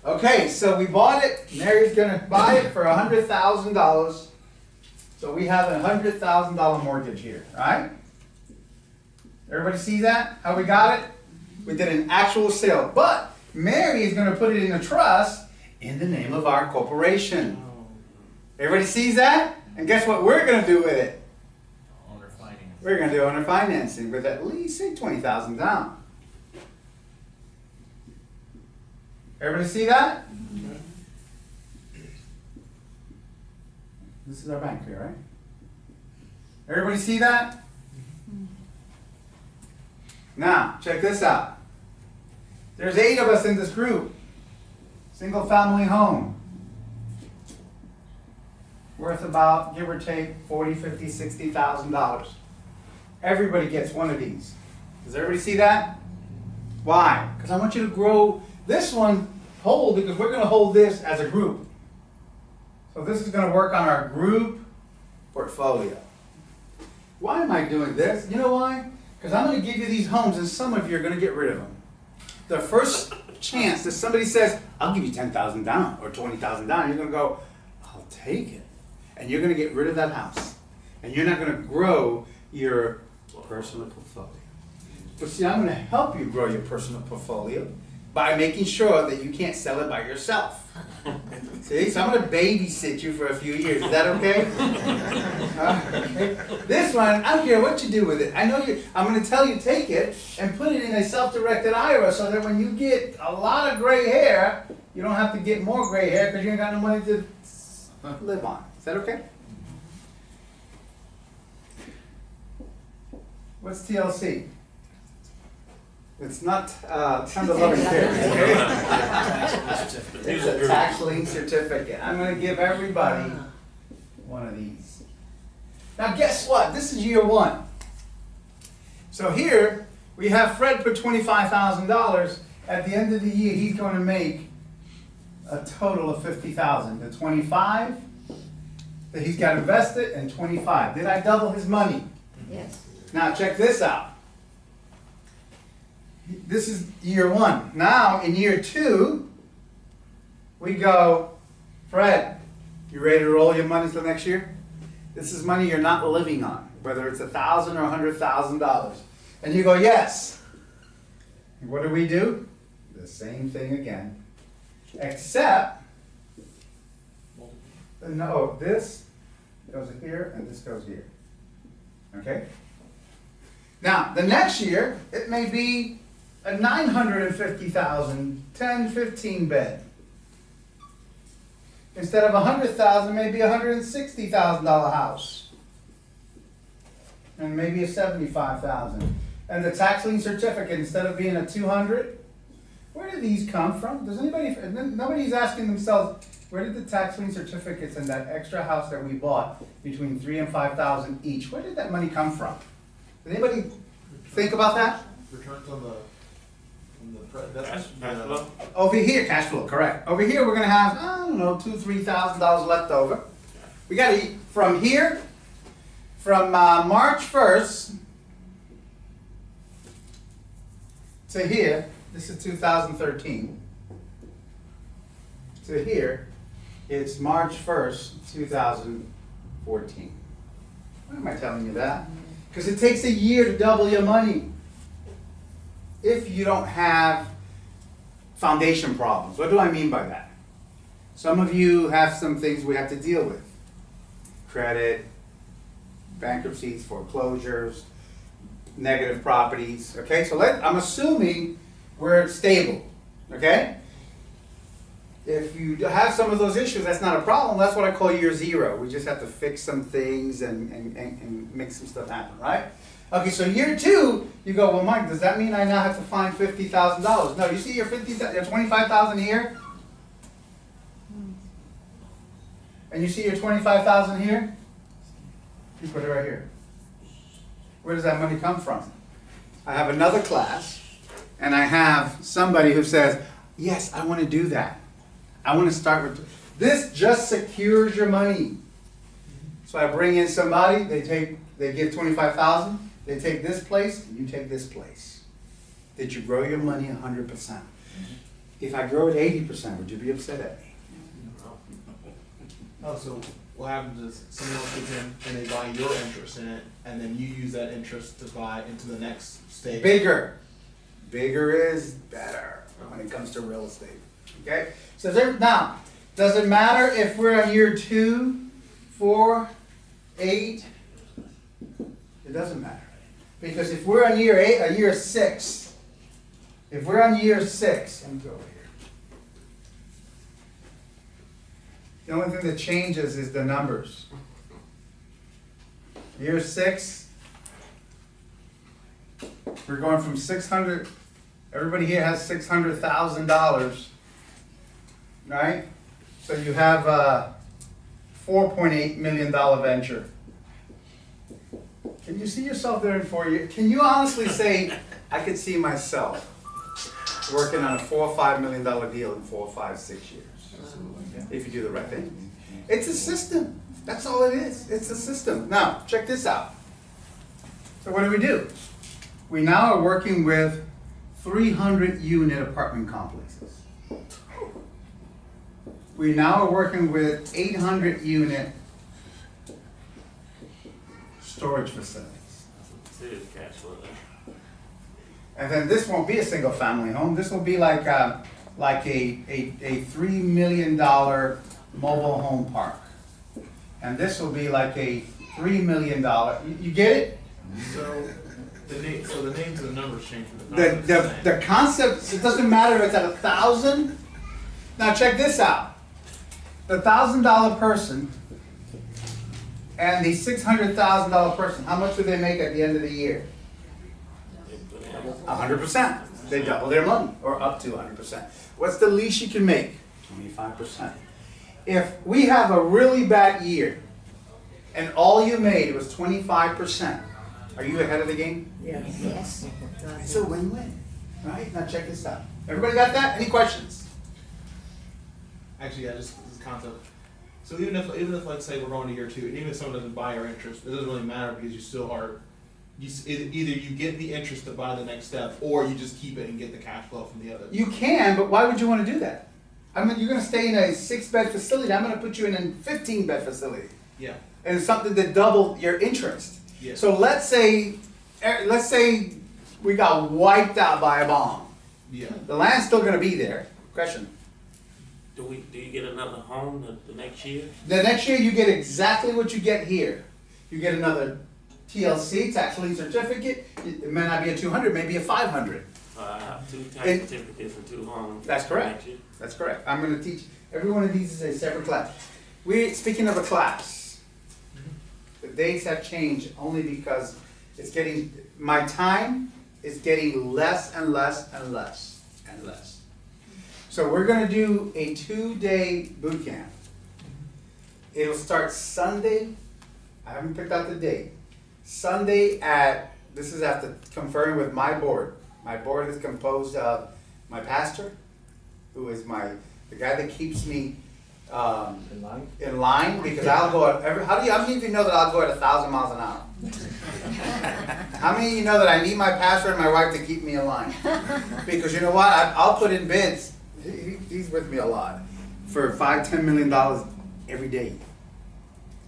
Okay, so we bought it. Mary's going to buy it for $100,000. So we have a $100,000 mortgage here, right? Everybody see that? How we got it? We did an actual sale. But Mary is going to put it in a trust in the name of our corporation. Everybody sees that? And guess what we're going to do with it? Owner financing. We're going to do owner financing with at least, say, $20,000 down. Everybody see that? This is our bank here, right? Everybody see that? Now, check this out. There's 8 of us in this group. Single family home. Worth about, give or take, $40,000, $50,000, $60,000. Everybody gets one of these. Does everybody see that? Why? Because I want you to grow this one whole, because we're going to hold this as a group. So this is going to work on our group portfolio. Why am I doing this? You know why? Because I'm going to give you these homes, and some of you are going to get rid of them. The first chance that somebody says, I'll give you $10,000 down or $20,000 down, you're going to go, I'll take it. And you're going to get rid of that house. And you're not going to grow your personal portfolio. But see, I'm going to help you grow your personal portfolio by making sure that you can't sell it by yourself. See, so I'm going to babysit you for a few years. Is that okay? Okay. This one, I don't care what you do with it. I know you. I'm going to tell you take it and put it in a self-directed IRA so that when you get a lot of gray hair, you don't have to get more gray hair because you ain't got no money to live on. Is that okay? What's TLC? It's not time to love and care. Okay? It's a tax lien certificate. I'm going to give everybody one of these. Now guess what? This is year 1. So here we have Fred put $25,000. At the end of the year, he's going to make a total of $50,000. The 25 that he's got invested and 25. Did I double his money? Yes. Now check this out. This is year 1. Now in year 2, we go, Fred, you ready to roll your money till next year? This is money you're not living on, whether it's $1,000 or $100,000. And you go, yes. And what do? The same thing again. Except, no, this goes here and this goes here. Okay? Now, the next year, it may be a $950,000, 10, 15 bed. Instead of $100,000, maybe a $160,000 house. And maybe a $75,000. And the tax lien certificate, instead of being a $200, where did these come from? Does anybody, nobody's asking themselves, where did the tax lien certificates and that extra house that we bought between $3,000 and $5,000 each, where did that money come from? Did anybody think about that? Returns on the Cash flow? Over here, cash flow, correct. Over here, we're going to have, I don't know, $2,000, $3,000 left over. We got to, from here, from March 1st to here, this is 2013, to here, it's March 1st, 2014. Why am I telling you that? Because it takes a year to double your money if you don't have foundation problems. What do I mean by that? Some of you have some things we have to deal with. Credit, bankruptcies, foreclosures, negative properties. Okay, so I'm assuming we're stable. Okay? If you have some of those issues, that's not a problem. That's what I call year 0. We just have to fix some things and make some stuff happen, right? Okay, so year 2, you go, well, Mike, does that mean I now have to find $50,000? No, you see your $25,000 here? And you see your $25,000 here? You put it right here. Where does that money come from? I have another class, and I have somebody who says, yes, I want to do that. I want to start with, this just secures your money. So I bring in somebody, they give $25,000, they take this place, and you take this place. Did you grow your money 100%? If I grow it 80%, would you be upset at me? Oh, so what happens is someone else gets in and they buy your interest in it, and then you use that interest to buy into the next stage. Bigger. Bigger is better when it comes to real estate. Okay? So there, now, does it matter if we're on year 2, 4, 8? It doesn't matter. Because if we're on year 8, year 6, if we're on year 6, let me go over here. The only thing that changes is the numbers. Year 6, we're going from 600, everybody here has $600,000, right? So you have a $4.8 million venture. Can you see yourself there in 4 years? Can you honestly say, I could see myself working on a $4 or $5 million deal in 4, 5, 6 years? If you do the right thing. It's a system. That's all it is. It's a system. Now, check this out. So what do? We now are working with 300 unit apartment complexes. We now are working with 800 unit storage facilities. Serious cash flow there. And then this won't be a single family home. This will be like a $3 million mobile home park. And this will be like a $3 million, you get it? So the names of the numbers change from The concept, it doesn't matter if it's at 1,000. Now check this out. The $1,000 person and the $600,000 person, how much do they make at the end of the year? 100%. They double their money, or up to 100%. What's the least you can make? 25%. If we have a really bad year, and all you made was 25%, are you ahead of the game? Yes. It's a win-win, right? Now check this out. Everybody got that? Any questions? Actually, yeah, just this concept. So even if let's say we're going to year 2, and even if someone doesn't buy our interest, it doesn't really matter because you still are. Either you get the interest to buy the next step, or you just keep it and get the cash flow from the other. You can, but why would you want to do that? I mean, you're going to stay in a 6-bed facility. I'm going to put you in a 15-bed facility. Yeah. And it's something that double your interest. Yeah. So let's say we got wiped out by a bomb. Yeah. The land's still going to be there. Question. Do you get another home the next year? The next year you get exactly what you get here. You get another TLC, tax lien certificate. It may not be a 200, maybe a 500. I have 2 tax And- certificates and 2 homes. That's correct. Next year. That's correct. I'm going to teach. Every one of these is a separate class. Speaking of a class, the dates have changed only because my time is getting less and less and less and less. So we're going to do a 2-day boot camp. It'll start Sunday. I haven't picked out the date. Sunday this is after conferring with my board. My board is composed of my pastor, who is the guy that keeps me in line, because I'll go at how many of you know that I'll go at 1,000 miles an hour? How many of you know that I need my pastor and my wife to keep me in line? Because you know what? I'll put in bids. He's with me a lot for $5-10 million every day.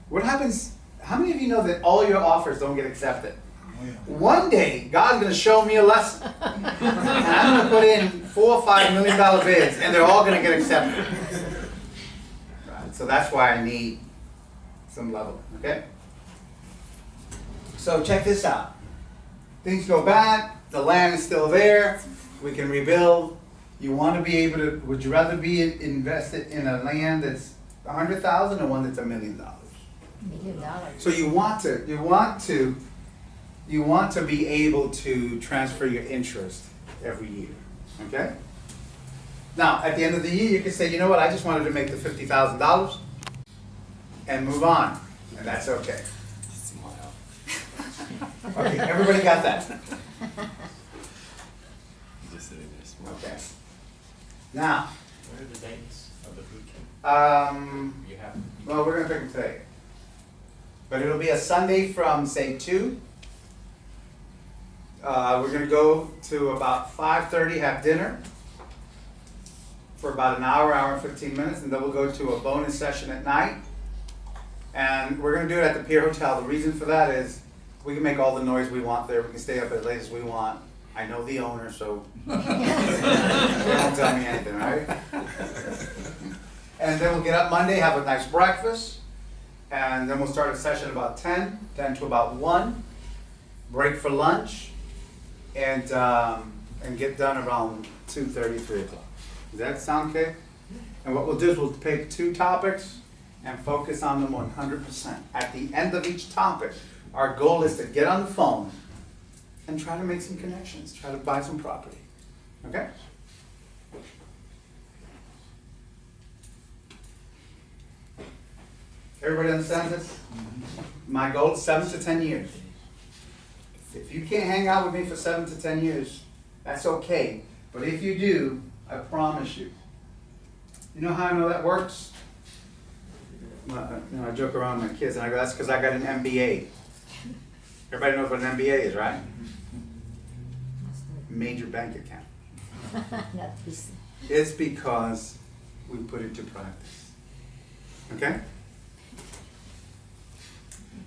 What happens? How many of you know that all your offers don't get accepted? One day, God's going to show me a lesson. And I'm going to put in $4 or $5 million bids, and they're all going to get accepted. Right, so that's why I need some level, okay? So check this out. Things go bad, the land is still there, we can rebuild. You want to be able to, would you rather be invested in a land that's $100,000 or one that's $1 million? $1 million. So you want to be able to transfer your interest every year, okay? Now, at the end of the year, you can say, you know what, I just wanted to make the $50,000 and move on, and that's okay. Okay, everybody got that? Okay. Now, What are the dates of the boot camp? You have. well, we're gonna pick them today. But it'll be a Sunday from, say, 2. We're gonna go to about 5:30, have dinner. for about an hour, hour and 15 minutes, and then we'll go to a bonus session at night. And we're going to do it at the Pier Hotel. The reason for that is we can make all the noise we want there. We can stay up as late as we want. I know the owner, so they don't tell me anything, right? And then we'll get up Monday, have a nice breakfast, and then we'll start a session about 10 to about 1, break for lunch, and get done around 2:30, 3 o'clock. Does that sound okay? And what we'll do is we'll pick 2 topics and focus on them 100%. At the end of each topic, our goal is to get on the phone and try to make some connections, try to buy some property. Okay? Everybody understands this? My goal is 7 to 10 years. If you can't hang out with me for 7 to 10 years, that's okay. But if you do, I promise you. You know how I know that works? I joke around with my kids and I go, that's because I got an MBA. Everybody knows what an MBA is, right? Major bank account. Not this. It's because we put it to practice. Okay?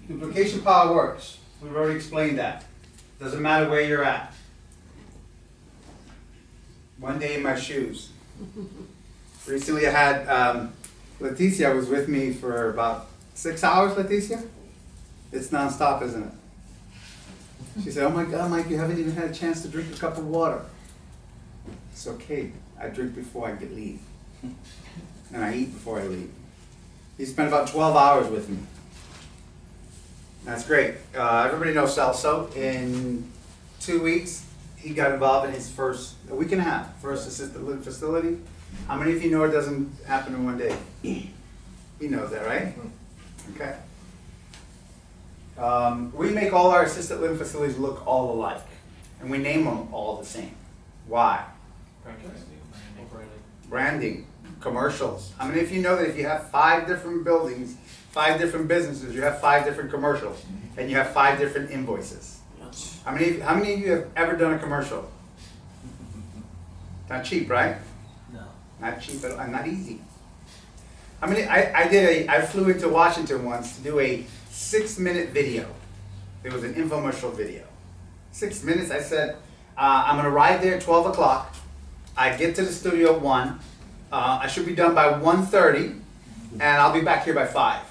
Duplication power works. We've already explained that. Doesn't matter where you're at. One day in my shoes. Recently I had, Leticia was with me for about 6 hours, Leticia? It's nonstop, isn't it? She said, oh my God, Mike, you haven't even had a chance to drink a cup of water. It's okay. I drink before I leave. And I eat before I leave. He spent about 12 hours with me. That's great. Everybody knows Celso. In 2 weeks, he got involved in his a week and a half, first assisted living facility. How many of you know it doesn't happen in one day? He knows that, right? Okay. We make all our assisted living facilities look all alike. And we name them all the same. Why? Branding, commercials. How many of you know that if you have 5 different buildings, 5 different businesses, you have 5 different commercials, and you have 5 different invoices? How many of you have ever done a commercial? Not cheap, right? No. Not cheap at all, and not easy. I flew into Washington once to do a 6-minute video. It was an infomercial video. 6 minutes, I said, I'm gonna arrive there at 12 o'clock. I get to the studio at 1. I should be done by 1:30, and I'll be back here by 5.